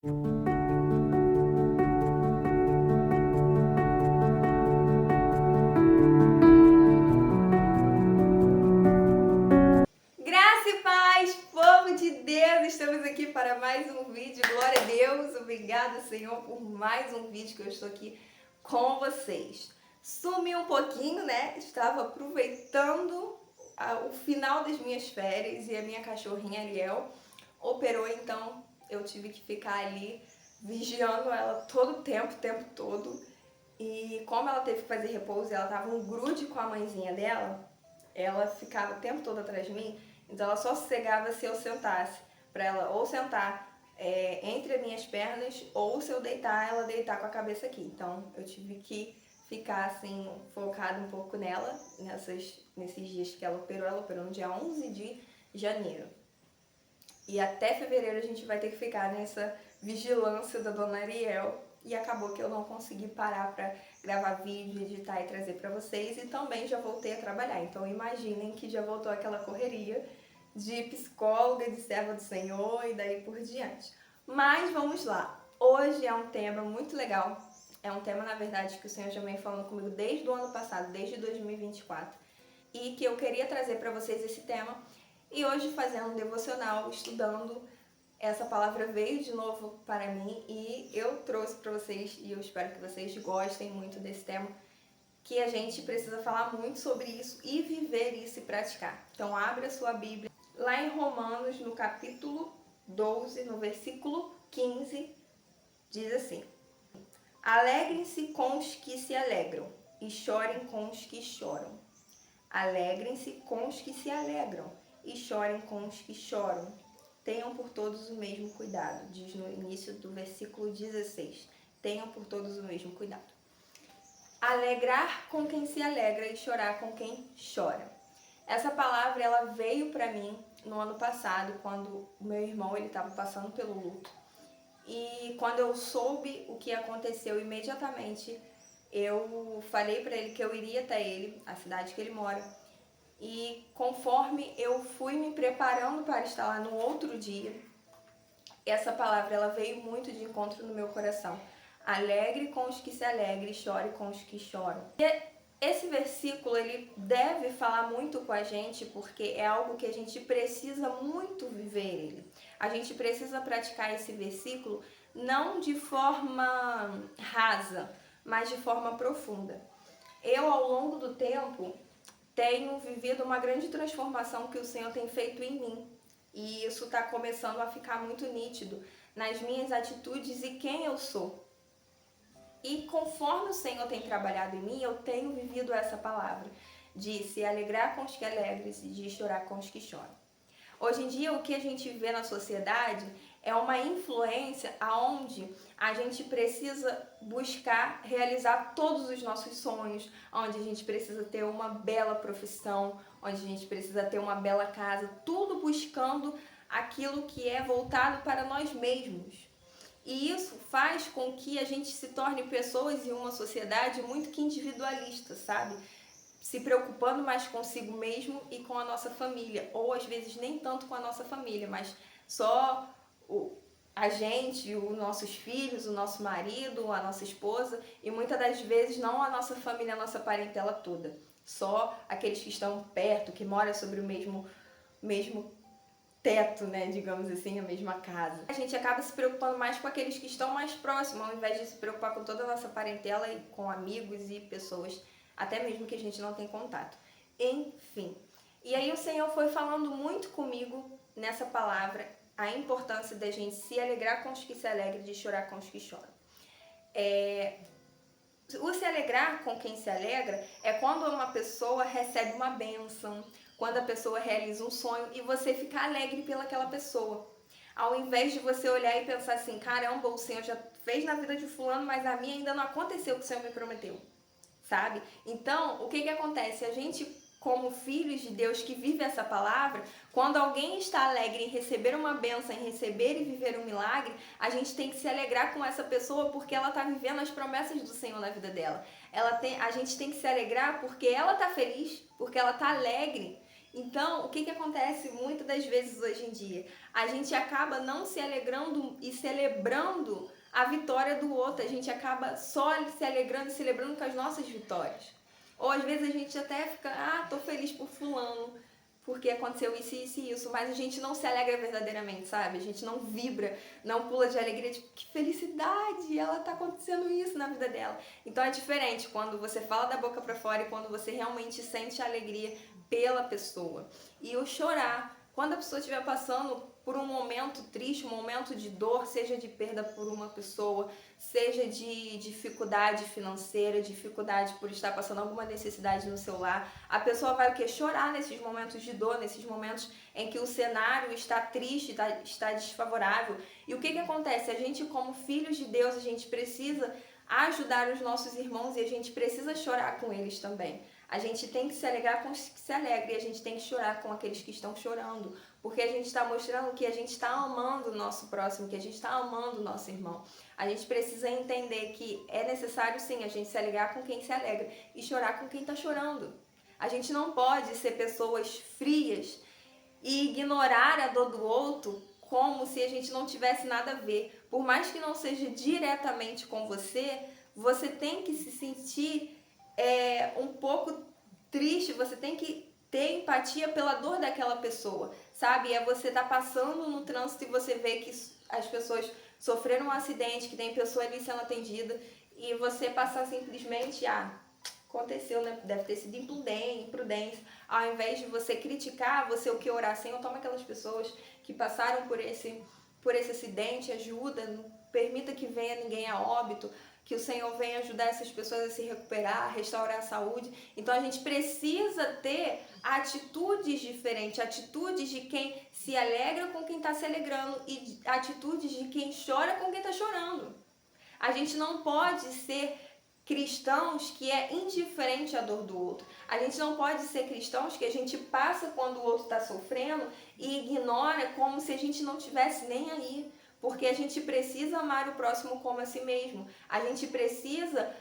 Graça e paz, povo de Deus! Estamos aqui para mais um vídeo. Glória a Deus! Obrigada, Senhor, por mais um vídeo que eu estou aqui com vocês. Sumi um pouquinho, né? Estava aproveitando o final das minhas férias e a minha cachorrinha Ariel operou, então eu tive que ficar ali vigiando ela todo o tempo todo. E como ela teve que fazer repouso e ela estava um grude com a mãezinha dela, ela ficava o tempo todo atrás de mim, então ela só sossegava se eu sentasse, para ela ou sentar entre as minhas pernas, ou se eu deitar, ela deitar com a cabeça aqui. Então eu tive que ficar assim, focada um pouco nela, nesses dias que ela operou no dia 11 de janeiro. E até fevereiro a gente vai ter que ficar nessa vigilância da dona Ariel. E acabou que eu não consegui parar para gravar vídeo, editar e trazer para vocês. E também já voltei a trabalhar. Então imaginem que já voltou aquela correria de psicóloga, de serva do Senhor e daí por diante. Mas vamos lá. Hoje é um tema muito legal. É um tema, na verdade, que o Senhor já vem falando comigo desde o ano passado, desde 2024. E que eu queria trazer para vocês esse tema. E hoje, fazendo um devocional, estudando, essa palavra veio de novo para mim e eu trouxe para vocês, e eu espero que vocês gostem muito desse tema, que a gente precisa falar muito sobre isso e viver isso e praticar. Então abre a sua Bíblia, lá em Romanos, no capítulo 12, no versículo 15, diz assim: Alegrem-se com os que se alegram e chorem com os que choram. Alegrem-se com os que se alegram e chorem com os que choram. Tenham por todos o mesmo cuidado, diz no início do versículo 16. Tenham por todos o mesmo cuidado. Alegrar com quem se alegra e chorar com quem chora. Essa palavra ela veio para mim no ano passado, quando o meu irmão estava passando pelo luto. E quando eu soube o que aconteceu, imediatamente eu falei para ele que eu iria até ele, a cidade que ele mora. E conforme eu fui me preparando para estar lá no outro dia, essa palavra ela veio muito de encontro no meu coração. Alegre com os que se alegram e chore com os que choram. E esse versículo ele deve falar muito com a gente, porque é algo que a gente precisa muito viver ele. A gente precisa praticar esse versículo não de forma rasa, mas de forma profunda. Eu, ao longo do tempo, tenho vivido uma grande transformação que o Senhor tem feito em mim. E isso está começando a ficar muito nítido nas minhas atitudes e quem eu sou. E conforme o Senhor tem trabalhado em mim, eu tenho vivido essa palavra de se alegrar com os que alegram e de chorar com os que choram. Hoje em dia, o que a gente vê na sociedade é uma influência aonde a gente precisa buscar realizar todos os nossos sonhos, onde a gente precisa ter uma bela profissão, onde a gente precisa ter uma bela casa, tudo buscando aquilo que é voltado para nós mesmos. E isso faz com que a gente se torne pessoas em uma sociedade muito que individualista, sabe? Se preocupando mais consigo mesmo e com a nossa família, ou às vezes nem tanto com a nossa família, mas só a gente, os nossos filhos, o nosso marido, a nossa esposa, e muitas das vezes não a nossa família, a nossa parentela toda, só aqueles que estão perto, que moram sobre o mesmo teto, né, digamos assim, a mesma casa. A gente acaba se preocupando mais com aqueles que estão mais próximos, ao invés de se preocupar com toda a nossa parentela e com amigos e pessoas, até mesmo que a gente não tem contato. Enfim. E aí o Senhor foi falando muito comigo nessa palavra, a importância da gente se alegrar com os que se alegram e de chorar com os que choram. O se alegrar com quem se alegra é quando uma pessoa recebe uma bênção, quando a pessoa realiza um sonho e você fica alegre pelaquela pessoa. Ao invés de você olhar e pensar assim, caramba, o Senhor já fez na vida de fulano, mas a minha ainda não aconteceu o que o Senhor me prometeu, sabe? Então, o que acontece? A gente, como filhos de Deus que vive essa palavra, quando alguém está alegre em receber uma bênção, em receber e viver um milagre, a gente tem que se alegrar com essa pessoa porque ela está vivendo as promessas do Senhor na vida dela. A gente tem que se alegrar porque ela está feliz, porque ela está alegre. Então, o que que acontece muitas das vezes hoje em dia? A gente acaba não se alegrando e celebrando a vitória do outro, a gente acaba só se alegrando e celebrando com as nossas vitórias. Ou às vezes a gente até fica, tô feliz por fulano, porque aconteceu isso, isso e isso, mas a gente não se alegra verdadeiramente, sabe? A gente não vibra, não pula de alegria, tipo, que felicidade, ela tá acontecendo isso na vida dela. Então é diferente quando você fala da boca pra fora e quando você realmente sente a alegria pela pessoa. E o chorar, quando a pessoa estiver passando por um momento triste, um momento de dor, seja de perda por uma pessoa, seja de dificuldade financeira, dificuldade por estar passando alguma necessidade no seu lar, a pessoa vai o quê? Chorar nesses momentos de dor, nesses momentos em que o cenário está triste, está desfavorável. E o que que acontece? A gente, como filhos de Deus, a gente precisa ajudar os nossos irmãos e a gente precisa chorar com eles também. A gente tem que se alegrar com os que se alegram e a gente tem que chorar com aqueles que estão chorando, porque a gente está mostrando que a gente está amando o nosso próximo, que a gente está amando o nosso irmão. A gente precisa entender que é necessário sim a gente se alegrar com quem se alegra e chorar com quem está chorando. A gente não pode ser pessoas frias e ignorar a dor do outro como se a gente não tivesse nada a ver. Por mais que não seja diretamente com você, você tem que se sentir um pouco triste, você tem que ter empatia pela dor daquela pessoa, sabe? É você tá passando no trânsito e você vê que as pessoas sofreram um acidente, que tem pessoa ali sendo atendida e você passar simplesmente, aconteceu, né? Deve ter sido imprudência. Ao invés de você criticar, você o que orar, Senhor, toma aquelas pessoas que passaram por esse acidente, ajuda, não permita que venha ninguém a óbito, que o Senhor venha ajudar essas pessoas a se recuperar, a restaurar a saúde. Então a gente precisa ter atitudes diferentes, atitudes de quem se alegra com quem está se alegrando e atitudes de quem chora com quem está chorando. A gente não pode ser cristãos que é indiferente à dor do outro. A gente não pode ser cristãos que a gente passa quando o outro está sofrendo e ignora como se a gente não tivesse nem aí. Porque a gente precisa amar o próximo como a si mesmo. A gente precisa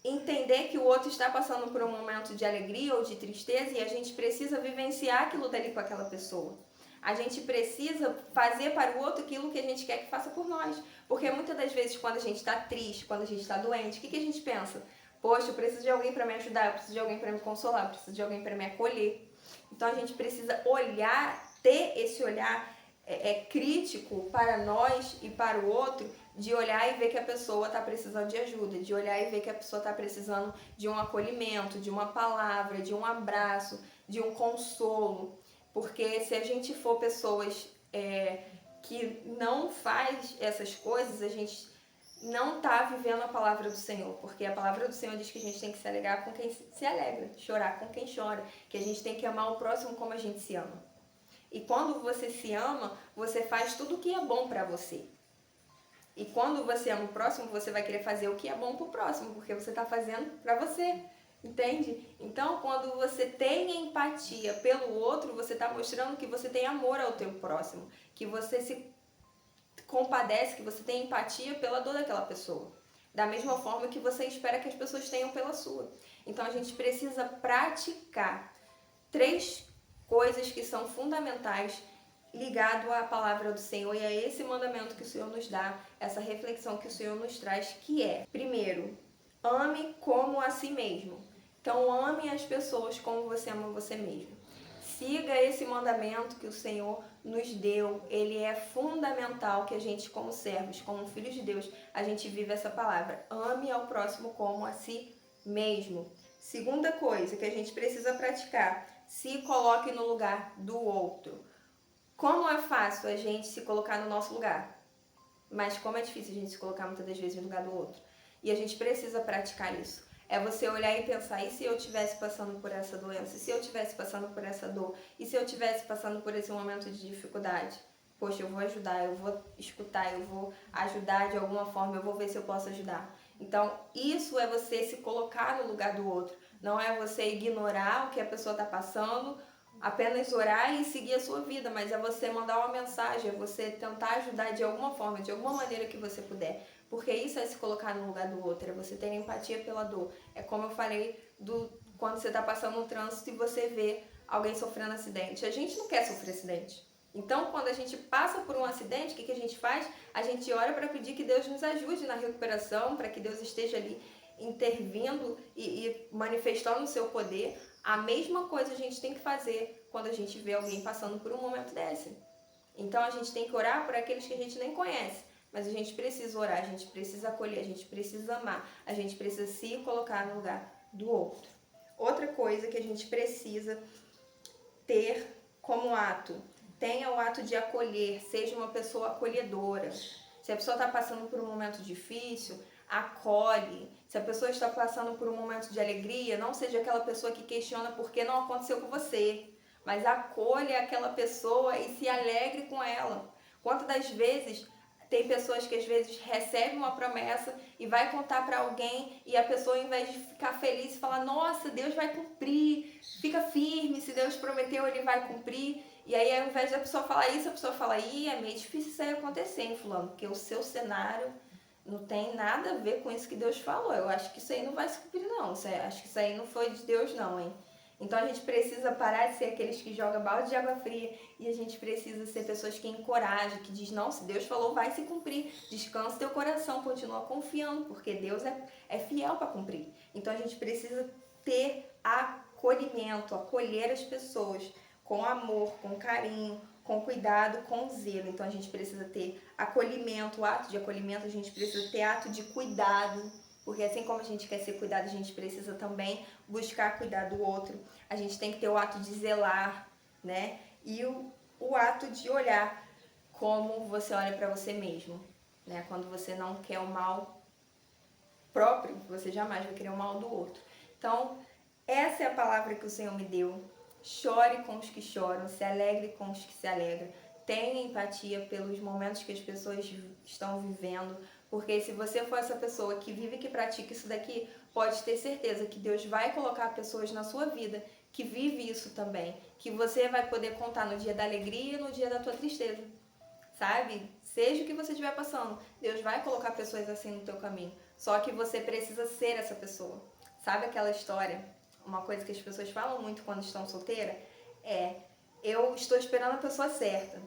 entender que o outro está passando por um momento de alegria ou de tristeza e a gente precisa vivenciar aquilo dali com aquela pessoa. A gente precisa fazer para o outro aquilo que a gente quer que faça por nós. Porque muitas das vezes quando a gente está triste, quando a gente está doente, o que a gente pensa? Poxa, eu preciso de alguém para me ajudar, eu preciso de alguém para me consolar, eu preciso de alguém para me acolher. Então a gente precisa olhar, ter esse olhar crítico para nós e para o outro, de olhar e ver que a pessoa está precisando de ajuda, de olhar e ver que a pessoa está precisando de um acolhimento, de uma palavra, de um abraço, de um consolo. Porque se a gente for pessoas que não faz essas coisas, a gente não está vivendo a palavra do Senhor, porque a palavra do Senhor diz que a gente tem que se alegrar com quem se alegra, chorar com quem chora, que a gente tem que amar o próximo como a gente se ama. E quando você se ama, você faz tudo o que é bom para você. E quando você ama o próximo, você vai querer fazer o que é bom pro próximo, porque você está fazendo para você. Entende? Então, quando você tem empatia pelo outro, você está mostrando que você tem amor ao teu próximo, que você se compadece, que você tem empatia pela dor daquela pessoa. Da mesma forma que você espera que as pessoas tenham pela sua. Então, a gente precisa praticar 3 coisas que são fundamentais ligado à palavra do Senhor e a esse mandamento que o Senhor nos dá, essa reflexão que o Senhor nos traz, que é, primeiro, ame como a si mesmo. Então, ame as pessoas como você ama você mesmo. Siga esse mandamento que o Senhor nos deu. Ele é fundamental que a gente, como servos, como filhos de Deus, a gente viva essa palavra. Ame ao próximo como a si mesmo. Segunda coisa que a gente precisa praticar, se coloque no lugar do outro. Como é fácil a gente se colocar no nosso lugar, mas como é difícil a gente se colocar muitas das vezes no lugar do outro. E a gente precisa praticar isso. É você olhar e pensar, e se eu estivesse passando por essa doença? E se eu estivesse passando por essa dor? E se eu estivesse passando por esse momento de dificuldade? Poxa, eu vou ajudar, eu vou escutar, eu vou ajudar de alguma forma, eu vou ver se eu posso ajudar. Então, isso é você se colocar no lugar do outro. Não é você ignorar o que a pessoa está passando, apenas orar e seguir a sua vida, mas é você mandar uma mensagem, é você tentar ajudar de alguma forma, de alguma maneira que você puder. Porque isso é se colocar no lugar do outro, é você ter empatia pela dor. É como eu falei, quando você está passando no trânsito e você vê alguém sofrendo acidente. A gente não quer sofrer acidente. Então, quando a gente passa por um acidente, o que a gente faz? A gente ora para pedir que Deus nos ajude na recuperação, para que Deus esteja ali intervindo e manifestando o seu poder. A mesma coisa a gente tem que fazer quando a gente vê alguém passando por um momento desse. Então, a gente tem que orar por aqueles que a gente nem conhece. Mas a gente precisa orar, a gente precisa acolher, a gente precisa amar, a gente precisa se colocar no lugar do outro. Outra coisa que a gente precisa ter como ato, tenha o ato de acolher, seja uma pessoa acolhedora. Se a pessoa está passando por um momento difícil, acolhe. Se a pessoa está passando por um momento de alegria, não seja aquela pessoa que questiona por que não aconteceu com você, mas acolha aquela pessoa e se alegre com ela. Quantas das vezes tem pessoas que às vezes recebem uma promessa e vai contar para alguém e a pessoa, ao invés de ficar feliz e falar, nossa, Deus vai cumprir, fica firme, se Deus prometeu, Ele vai cumprir. E aí, ao invés da pessoa falar isso, a pessoa fala, é meio difícil isso aí acontecer, hein, fulano, porque o seu cenário não tem nada a ver com isso que Deus falou. Eu acho que isso aí não vai se cumprir, não. Acho que isso aí não foi de Deus, não, hein. Então a gente precisa parar de ser aqueles que jogam balde de água fria e a gente precisa ser pessoas que encorajam, que diz, não, se Deus falou, vai se cumprir. Descansa teu coração, continua confiando, porque Deus é fiel para cumprir. Então a gente precisa ter acolhimento, acolher as pessoas com amor, com carinho, com cuidado, com zelo. Então a gente precisa ter acolhimento, ato de acolhimento, a gente precisa ter ato de cuidado. Porque assim como a gente quer ser cuidado, a gente precisa também buscar cuidar do outro. A gente tem que ter o ato de zelar, né? E o ato de olhar como você olha para você mesmo, né? Quando você não quer o mal próprio, você jamais vai querer o mal do outro. Então, essa é a palavra que o Senhor me deu. Chore com os que choram, se alegre com os que se alegram. Tenha empatia pelos momentos que as pessoas estão vivendo, porque se você for essa pessoa que vive e que pratica isso daqui, pode ter certeza que Deus vai colocar pessoas na sua vida que vive isso também, que você vai poder contar no dia da alegria e no dia da tua tristeza, sabe? Seja o que você estiver passando, Deus vai colocar pessoas assim no teu caminho, só que você precisa ser essa pessoa. Sabe aquela história, uma coisa que as pessoas falam muito quando estão solteiras, eu estou esperando a pessoa certa.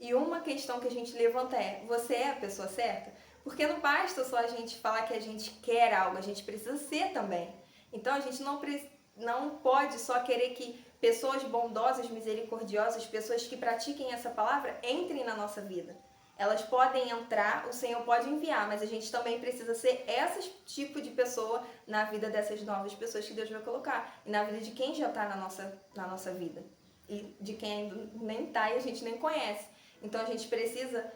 E uma questão que a gente levanta é, você é a pessoa certa? Porque não basta só a gente falar que a gente quer algo, a gente precisa ser também. Então a gente não pode só querer que pessoas bondosas, misericordiosas, pessoas que pratiquem essa palavra, entrem na nossa vida. Elas podem entrar, o Senhor pode enviar, mas a gente também precisa ser esse tipo de pessoa na vida dessas novas pessoas que Deus vai colocar. E na vida de quem já está na nossa vida. E de quem ainda nem está e a gente nem conhece. Então a gente precisa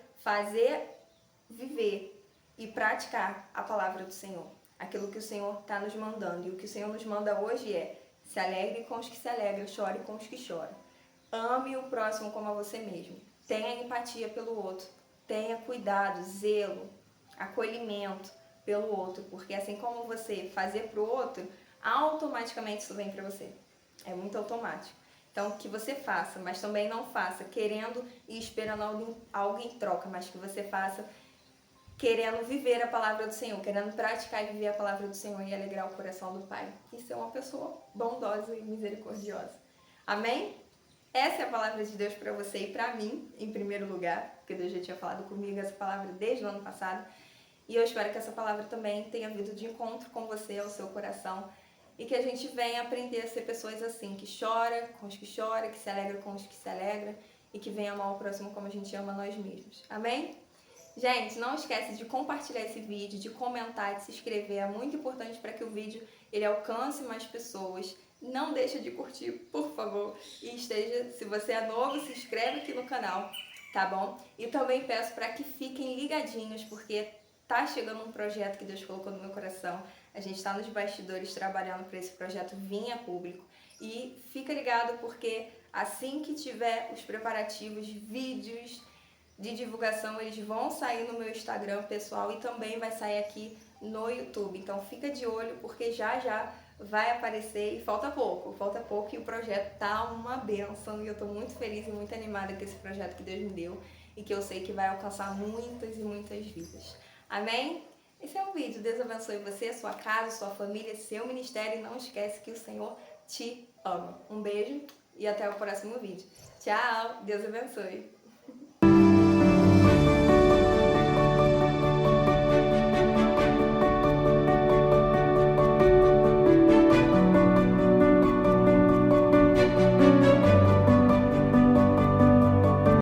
viver e praticar a palavra do Senhor. Aquilo que o Senhor está nos mandando. E o que o Senhor nos manda hoje é, se alegre com os que se alegram, chore com os que choram. Ame o próximo como a você mesmo. Tenha empatia pelo outro. Tenha cuidado, zelo, acolhimento pelo outro. Porque assim como você fazer para o outro, automaticamente isso vem para você. É muito automático. Então, que você faça, mas também não faça querendo e esperando algo em troca, mas que você faça querendo viver a palavra do Senhor, querendo praticar e viver a palavra do Senhor e alegrar o coração do Pai. E ser uma pessoa bondosa e misericordiosa. Amém? Essa é a palavra de Deus para você e para mim, em primeiro lugar, porque Deus já tinha falado comigo essa palavra desde o ano passado. E eu espero que essa palavra também tenha vindo de encontro com você, ao seu coração, e que a gente venha aprender a ser pessoas assim, que chora com os que choram, que se alegra com os que se alegram e que venha amar o próximo como a gente ama nós mesmos. Amém? Gente, não esquece de compartilhar esse vídeo, de comentar, de se inscrever. É muito importante para que o vídeo ele alcance mais pessoas. Não deixa de curtir, por favor. E se você é novo, se inscreve aqui no canal, tá bom? E também peço para que fiquem ligadinhos, porque tá chegando um projeto que Deus colocou no meu coração. A gente está nos bastidores trabalhando para esse projeto vir a público. E fica ligado porque assim que tiver os preparativos, vídeos de divulgação, eles vão sair no meu Instagram pessoal e também vai sair aqui no YouTube. Então fica de olho porque já vai aparecer e falta pouco e o projeto tá uma bênção e eu tô muito feliz e muito animada com esse projeto que Deus me deu e que eu sei que vai alcançar muitas e muitas vidas. Amém? Esse é o vídeo. Deus abençoe você, sua casa, sua família, seu ministério e não esquece que o Senhor te ama. Um beijo e até o próximo vídeo. Tchau, Deus abençoe.